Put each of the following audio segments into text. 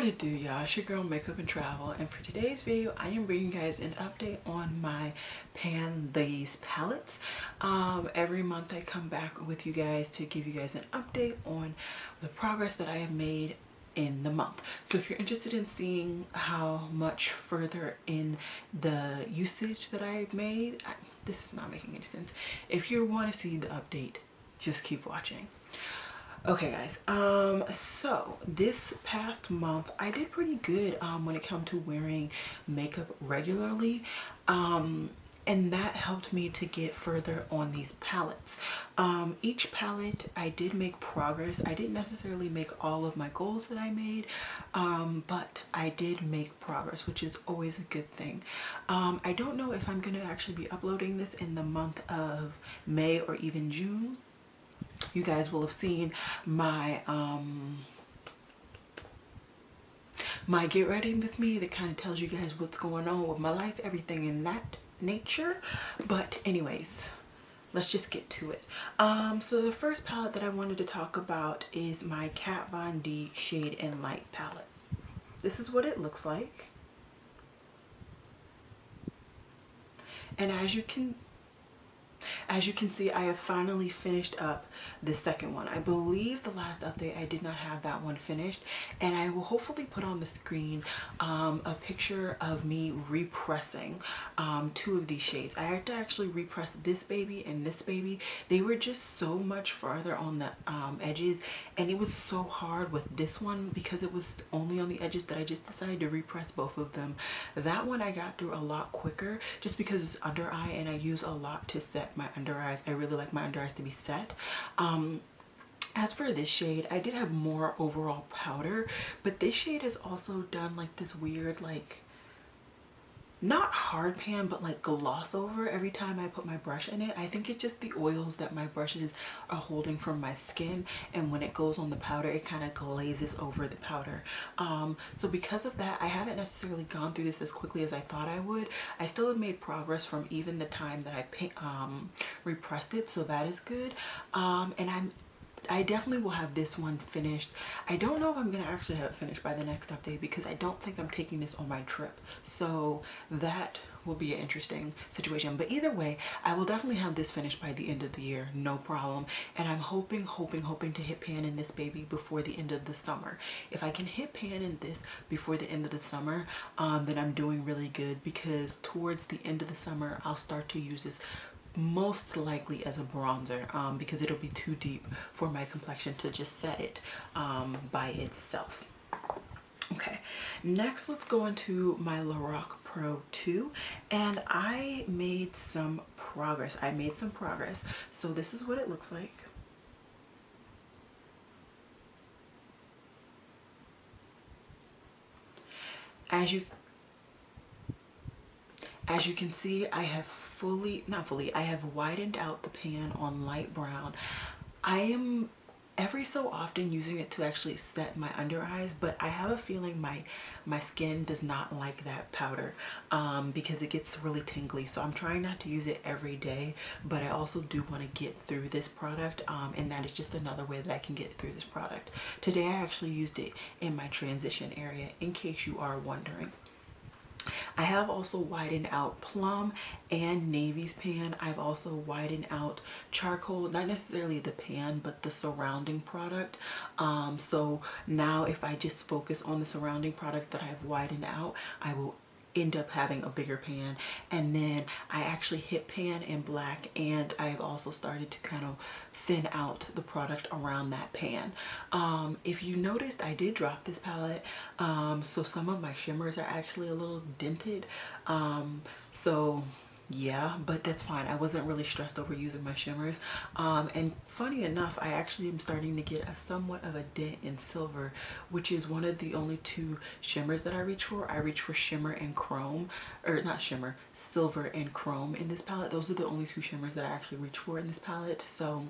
What it do, y'all? It's your girl Makeup and Travel, and for today's video I am bringing you guys an update on my Pan Lace palettes. Every month I come back with you guys to give you guys an update on the progress that I have made in the month. So if you're interested in seeing how much further in the usage that I've made, this is not making any sense. If you want to see the update, just keep watching. Okay guys, so this past month I did pretty good when it comes to wearing makeup regularly, and that helped me to get further on these palettes. Each palette I did make progress. I didn't necessarily make all of my goals that I made, but I did make progress, which is always a good thing. I don't know if I'm going to actually be uploading this in the month of May or even June. You guys will have seen my my get ready with me that kind of tells you guys what's going on with my life, everything in that nature. But anyways, let's just get to it. So the first palette that I wanted to talk about is my Kat Von D Shade and Light palette. This is what it looks like, and as you can see, I have finally finished up the second one. I believe the last update I did not have that one finished, and I will hopefully put on the screen a picture of me repressing two of these shades. I had to actually repress this baby and this baby. They were just so much farther on the edges, and it was so hard with this one because it was only on the edges that I just decided to repress both of them. That one I got through a lot quicker just because it's under eye and I use a lot to set my under eyes. I really like my under eyes to be set. As for this shade, I did have more overall powder, but this shade has also done like this weird, like, not hard pan, but like gloss over every time I put my brush in it. I think it's just the oils that my brushes are holding from my skin, and when it goes on the powder it kind of glazes over the powder. So because of that, I haven't necessarily gone through this as quickly as I thought I would. I still have made progress from even the time that I repressed it, so that is good. And I definitely will have this one finished. I don't know if I'm going to actually have it finished by the next update because I don't think I'm taking this on my trip. So that will be an interesting situation. But either way, I will definitely have this finished by the end of the year, no problem. And I'm hoping to hit pan in this baby before the end of the summer. If I can hit pan in this before the end of the summer, then I'm doing really good, because towards the end of the summer, I'll start to use this most likely as a bronzer, because it'll be too deep for my complexion to just set it by itself. Okay, next let's go into my Lorac Pro 2, and I made some progress. So this is what it looks like. As you can see, I have I have widened out the pan on light brown. I am every so often using it to actually set my under eyes, but I have a feeling my skin does not like that powder because it gets really tingly. So I'm trying not to use it every day, but I also do want to get through this product, and that is just another way that I can get through this product. Today I actually used it in my transition area, in case you are wondering. I have also widened out Plum and Navy's pan. I've also widened out Charcoal, not necessarily the pan, but the surrounding product. So now if I just focus on the surrounding product that I've widened out, I will end up having a bigger pan. And then I actually hit pan in black, and I've also started to kind of thin out the product around that pan. If you noticed, I did drop this palette, so some of my shimmers are actually a little dented, so yeah, but that's fine. I wasn't really stressed over using my shimmers, and funny enough, I actually am starting to get a somewhat of a dent in silver, which is one of the only two shimmers that I reach for. I reach for shimmer and chrome, or not shimmer, silver and chrome in this palette. Those are the only two shimmers that I actually reach for in this palette. So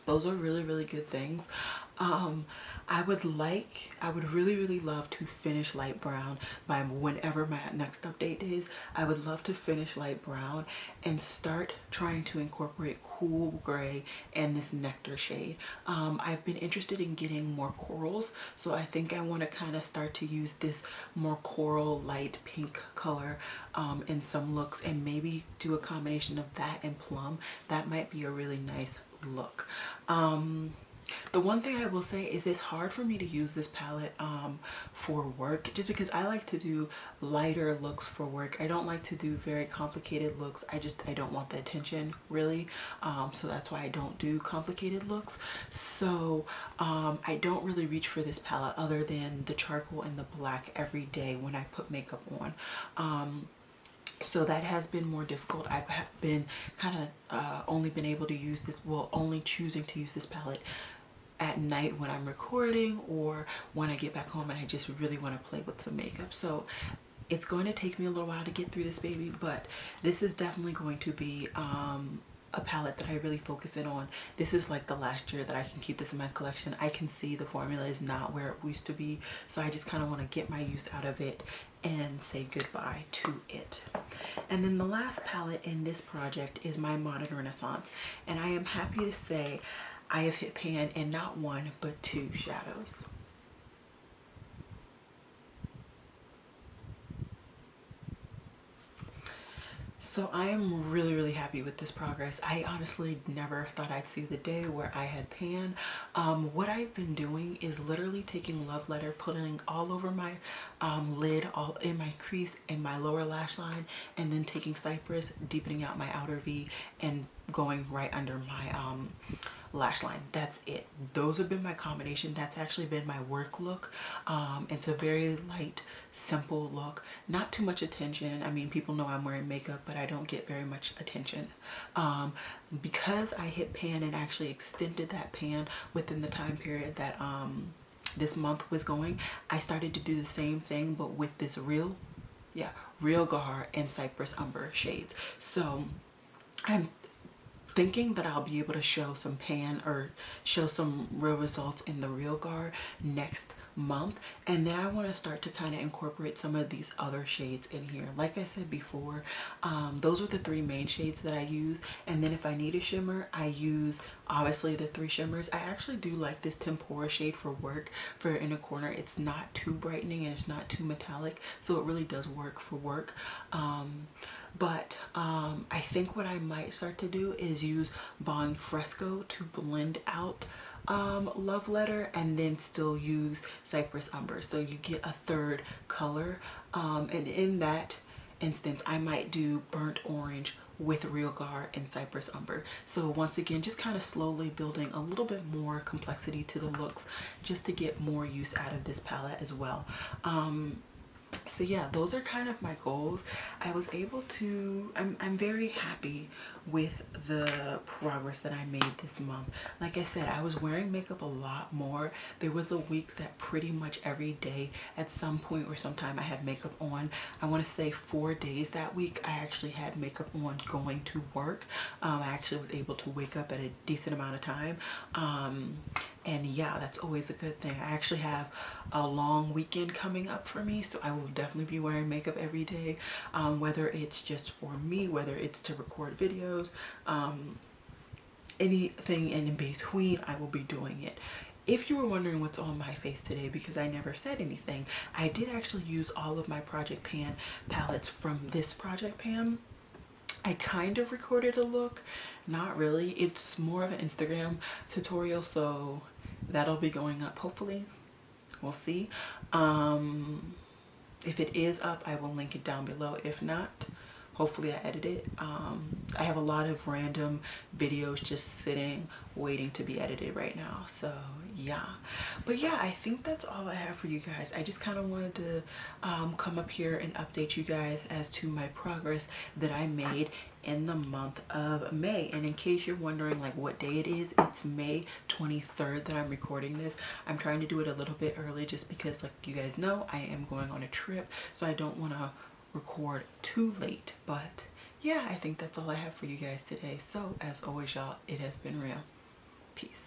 Those are really, really good things. I would really love to finish light brown by whenever my next update is. I would love to finish light brown and start trying to incorporate cool gray and this nectar shade. I've been interested in getting more corals, so I think I want to kind of start to use this more coral light pink color in some looks, and maybe do a combination of that and plum. That might be a really nice look. The one thing I will say is it's hard for me to use this palette for work, just because I like to do lighter looks for work. I don't like to do very complicated looks. I don't want the attention really, so that's why I don't do complicated looks. So I don't really reach for this palette other than the charcoal and the black every day when I put makeup on. So that has been more difficult. I've been kind of only been able to use this, well, only choosing to use this palette at night when I'm recording, or when I get back home and I just really want to play with some makeup. So it's going to take me a little while to get through this baby, but this is definitely going to be a palette that I really focus in on. This is like the last year that I can keep this in my collection. I can see the formula is not where it used to be, so I just kind of want to get my use out of it and say goodbye to it. And then the last palette in this project is my Modern Renaissance, and I am happy to say I have hit pan in not one but two shadows. So I am really, really happy with this progress. I honestly never thought I'd see the day where I had pan. What I've been doing is literally taking Love Letter, putting all over my lid, all in my crease, in my lower lash line, and then taking Cypress, deepening out my outer V, and going right under my lash line. That's it. Those have been my combination. That's actually been my work look. It's a very light, simple look, not too much attention. I mean, people know I'm wearing makeup, but I don't get very much attention. Because I hit pan and actually extended that pan within the time period that this month was going, I started to do the same thing, but with this Real Gar and Cypress Umber shades. So I'm thinking that I'll be able to show some pan, or show some real results in the Real Gar next month, and then I want to start to kind of incorporate some of these other shades in here. Like I said before, those are the three main shades that I use, and then if I need a shimmer, I use obviously the three shimmers. I actually do like this Tempura shade for work, for inner corner. It's not too brightening and it's not too metallic, so it really does work for work. But I think what I might start to do is use Bon Fresco to blend out Love Letter, and then still use Cypress Umber, so you get a third color. And in that instance, I might do Burnt Orange with Real Gar and Cypress Umber. So once again, just kind of slowly building a little bit more complexity to the looks, just to get more use out of this palette as well. So yeah, those are kind of my goals. I was able to, I'm very happy with the progress that I made this month. Like I said, I was wearing makeup a lot more. There was a week that pretty much every day at some point or sometime I had makeup on. I want to say 4 days that week I actually had makeup on going to work. I actually was able to wake up at a decent amount of time. And yeah, that's always a good thing. I actually have a long weekend coming up for me, so I will definitely be wearing makeup every day, whether it's just for me, whether it's to record videos, anything in between, I will be doing it. If you were wondering what's on my face today, because I never said anything, I did actually use all of my Project Pan palettes from this Project Pan. I kind of recorded a look, not really. It's more of an Instagram tutorial, so that'll be going up hopefully. We'll see. If it is up, I will link it down below. If not, hopefully I edit it. I have a lot of random videos just sitting waiting to be edited right now, so yeah. But yeah, I think that's all I have for you guys. I just kind of wanted to come up here and update you guys as to my progress that I made in the month of May. And in case you're wondering like what day it is, it's May 23rd that I'm recording this. I'm trying to do it a little bit early just because, like you guys know, I am going on a trip, so I don't want to record too late. But yeah, I think that's all I have for you guys today. So as always, y'all, it has been real. Peace.